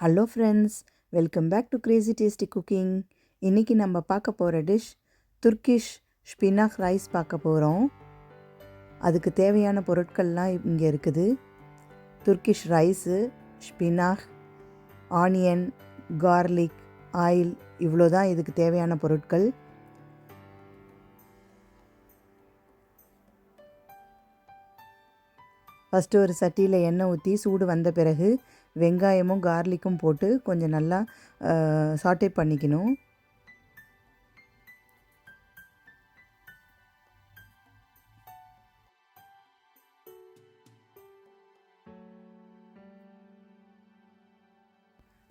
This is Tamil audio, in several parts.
Hello friends, welcome back to crazy tasty cooking. இன்றைக்கி நம்ம பார்க்க போகிற டிஷ் துர்க்கிஷ் ஸ்பினாக் ரைஸ் பார்க்க போகிறோம். அதுக்கு தேவையான பொருட்கள்லாம் இங்கே இருக்குது. Turkish rice, ஸ்பினாக், onion, garlic, oil, இவ்வளோ தான் இதுக்கு தேவையான பொருட்கள். ஃபஸ்ட்டு ஒரு சட்டியில் எண்ணெய் ஊற்றி சூடு வந்த பிறகு வெங்காயமும் கார்லிக்கும் போட்டு கொஞ்சம் நல்லா சாட்டே பண்ணிக்கணும்.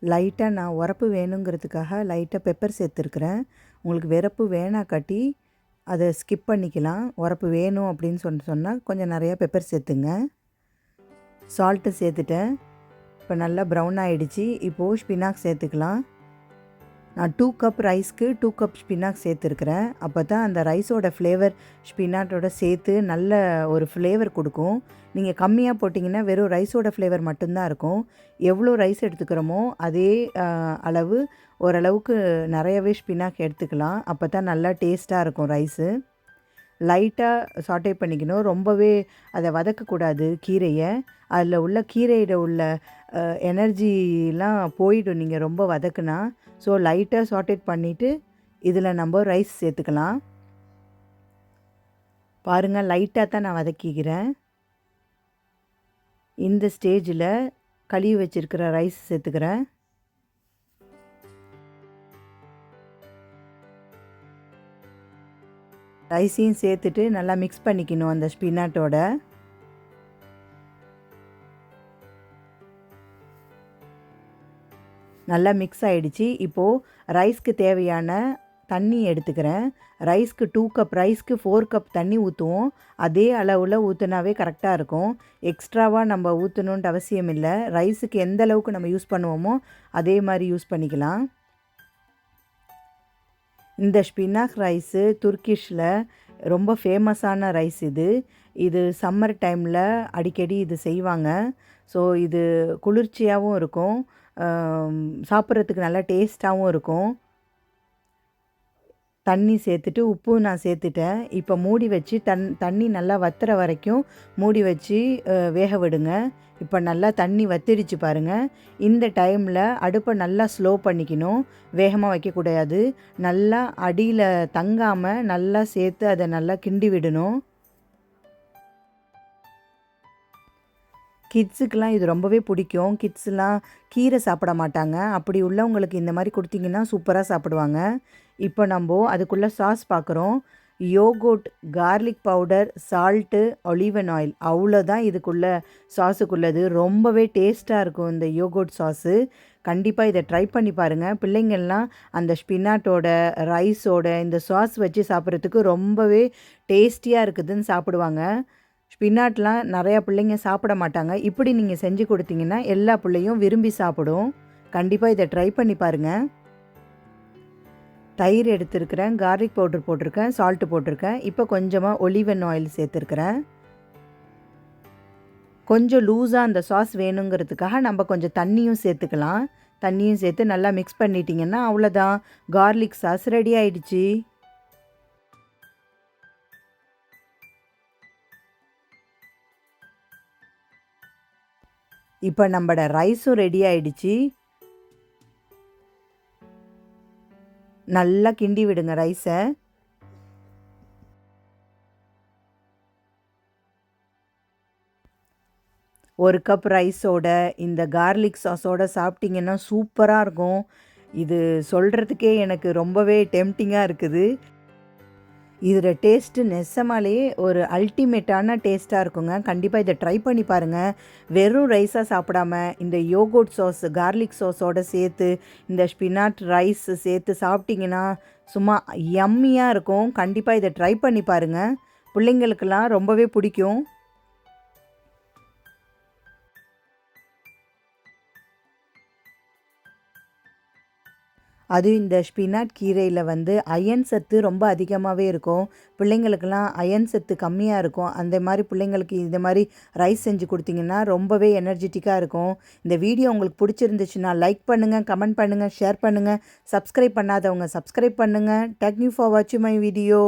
லைட்டாக நான் உரப்பு வேணுங்கிறதுக்காக லைட்டாக பெப்பர் சேர்த்துருக்குறேன். உங்களுக்கு வெரப்பு வேணா காட்டி அதை ஸ்கிப் பண்ணிக்கலாம். உரப்பு வேணும் அப்படின்னு சொன்னால் கொஞ்சம் நிறையா பெப்பர் சேர்த்துங்க. சால்ட்டு சேர்த்துட்டேன். இப்போ நல்லா ப்ரௌன் ஆகிடுச்சு. இப்போது ஸ்பினாக் சேர்த்துக்கலாம். நான் 2 கப் ரைஸ்க்கு 2 கப் ஸ்பினாக் சேர்த்துருக்குறேன். அப்போ தான் அந்த ரைஸோட ஃப்ளேவர் ஸ்பினாட்டோட சேர்த்து நல்ல ஒரு ஃப்ளேவர் கொடுக்கும். நீங்கள் கம்மியாக போட்டிங்கன்னா வெறும் ரைஸோட ஃப்ளேவர் மட்டும்தான் இருக்கும். எவ்வளோ ரைஸ் எடுத்துக்கிறோமோ அதே அளவு ஓரளவுக்கு நிறையவே ஸ்பினாக் எடுத்துக்கலாம். அப்போ தான் நல்லா டேஸ்ட்டாக இருக்கும் ரைஸு. லைட்டாக சாட்டே பண்ணிக்கணும். ரொம்பவே அதை வதக்கக்கூடாது கீரையை. அதில் உள்ள கீரையில் உள்ள எனர்ஜிலாம் போயிடும் நீங்கள் ரொம்ப வதக்குனா. ஸோ லைட்டாக சாட்டேட் பண்ணிவிட்டு இதில் நம்ம ரைஸ் சேர்த்துக்கலாம். பாருங்கள், லைட்டாக தான் நான் வதக்கிக்கிறேன். இந்த ஸ்டேஜில் கழுவி வச்சுருக்கிற ரைஸ் சேர்த்துக்கிறேன். ரைஸையும் சேர்த்துட்டு நல்லா மிக்ஸ் பண்ணிக்கணும் அந்த ஸ்பினாட்டோட. நல்லா மிக்ஸ் ஆகிடுச்சு. இப்போது ரைஸ்க்கு தேவையான தண்ணி எடுத்துக்கிறேன். ரைஸ்க்கு 2 கப் ரைஸ்க்கு 4 கப் தண்ணி ஊற்றுவோம். அதே அளவில் ஊற்றுனாவே கரெக்டாக இருக்கும். எக்ஸ்ட்ராவாக நம்ம ஊற்றணுன்ட்டு அவசியம் இல்லை. ரைஸுக்கு எந்த அளவுக்கு நம்ம யூஸ் பண்ணுவோமோ அதே மாதிரி யூஸ் பண்ணிக்கலாம். இந்த ஸ்பினாக் ரைஸு துர்க்கிஷில் ரொம்ப ஃபேமஸான ரைஸ் இது. இது சம்மர் டைமில் அடிக்கடி இது செய்வாங்க. ஸோ இது குளிர்ச்சியாகவும் இருக்கும், சாப்பிட்றதுக்கு நல்லா டேஸ்ட்டாகவும் இருக்கும். தண்ணி சேர்த்துட்டு உப்பு நான் சேர்த்துட்டேன். இப்போ மூடி வச்சு தண்ணி நல்லா வத்துற வரைக்கும் மூடி வச்சு வேக விடுங்க. இப்போ நல்லா தண்ணி வத்திடுச்சு பாருங்கள். இந்த டைமில் அடுப்பை நல்லா ஸ்லோ பண்ணிக்கணும். வேகமாக வைக்கக்கூடாது. நல்லா அடியில் தங்காமல் நல்லா சேர்த்து அதை நல்லா கிண்டி விடணும். கிட்ஸுக்கெலாம் இது ரொம்பவே பிடிக்கும். கிட்ஸ்லாம் கீரை சாப்பிட மாட்டாங்க. அப்படி உள்ளவங்களுக்கு இந்த மாதிரி கொடுத்தீங்கன்னா சூப்பராக சாப்பிடுவாங்க. இப்போ நம்ம அதுக்குள்ளே சாஸ் பார்க்குறோம். யோகோட், கார்லிக் பவுடர், சால்ட்டு, ஒலிவன் ஆயில், அவ்வளோதான் இதுக்குள்ளே சாஸுக்குள்ளது. ரொம்பவே டேஸ்ட்டாக இருக்கும் இந்த யோகோட் சாஸு. கண்டிப்பாக இதை ட்ரை பண்ணி பாருங்கள். பிள்ளைங்கள்லாம் அந்த ஸ்பினாட்டோட ரைஸோட இந்த சாஸ் வச்சு சாப்பிட்றதுக்கு ரொம்பவே டேஸ்டியாக இருக்குதுன்னு சாப்பிடுவாங்க. ஸ்பினாட்லாம் நிறையா பிள்ளைங்க சாப்பிட மாட்டாங்க. இப்படி நீங்கள் செஞ்சு கொடுத்தீங்கன்னா எல்லா பிள்ளையும் விரும்பி சாப்பிடும். கண்டிப்பாக இதை ட்ரை பண்ணி பாருங்கள். தயிர் எடுத்துருக்கிறேன், கார்லிக் பவுடர் போட்டிருக்கேன், சால்ட்டு போட்டிருக்கேன். இப்போ கொஞ்சமாக ஒலிவன் ஆயில் சேர்த்துருக்குறேன். கொஞ்சம் லூஸாக அந்த சாஸ் வேணுங்கிறதுக்காக நம்ம கொஞ்சம் தண்ணியும் சேர்த்துக்கலாம். தண்ணியும் சேர்த்து நல்லா மிக்ஸ் பண்ணிட்டீங்கன்னா அவ்வளோதான், கார்லிக் சாஸ் ரெடி ஆயிடுச்சு. இப்போ நம்மளோட ரைஸும் ரெடி ஆயிடுச்சு. நல்லா கிண்டி விடுங்க ரைஸை. ஒரு கப் ரைஸோட இந்த கார்லிக் சாஸோட சாப்பிட்டிங்கன்னா சூப்பராக இருக்கும். இது சொல்கிறதுக்கே எனக்கு ரொம்பவே டெம்டிங்காக இருக்குது. இதில் டேஸ்ட்டு நெசமாலேயே ஒரு அல்டிமேட்டான டேஸ்ட்டாக இருக்குங்க. கண்டிப்பாக இதை ட்ரை பண்ணி பாருங்கள். வெறும் ரைஸாக சாப்பிடாம இந்த யோகோட் சாஸ், கார்லிக் சாஸோடு சேர்த்து இந்த ஸ்பினாட் ரைஸ் சேர்த்து சாப்பிட்டிங்கன்னா சும்மா யம்மியாக இருக்கும். கண்டிப்பாக இதை ட்ரை பண்ணி பாருங்கள். பிள்ளைங்களுக்கெல்லாம் ரொம்பவே பிடிக்கும். அதுவும் இந்த ஸ்பினாட் கீரையில் வந்து அயன் சத்து ரொம்ப அதிகமாகவே இருக்கும். பிள்ளைங்களுக்கெல்லாம் அயன் சத்து கம்மியாக இருக்கும். அந்த மாதிரி பிள்ளைங்களுக்கு இந்த மாதிரி ரைஸ் செஞ்சு கொடுத்தீங்கன்னா ரொம்பவே எனர்ஜெட்டிக்காக இருக்கும். இந்த வீடியோ உங்களுக்கு பிடிச்சிருந்துச்சுன்னா லைக் பண்ணுங்கள், கமெண்ட் பண்ணுங்கள், ஷேர் பண்ணுங்கள். சப்ஸ்கிரைப் பண்ணாதவங்க சப்ஸ்கிரைப் பண்ணுங்கள். தேங்க் யூ ஃபார் வாட்சிங் மை வீடியோ.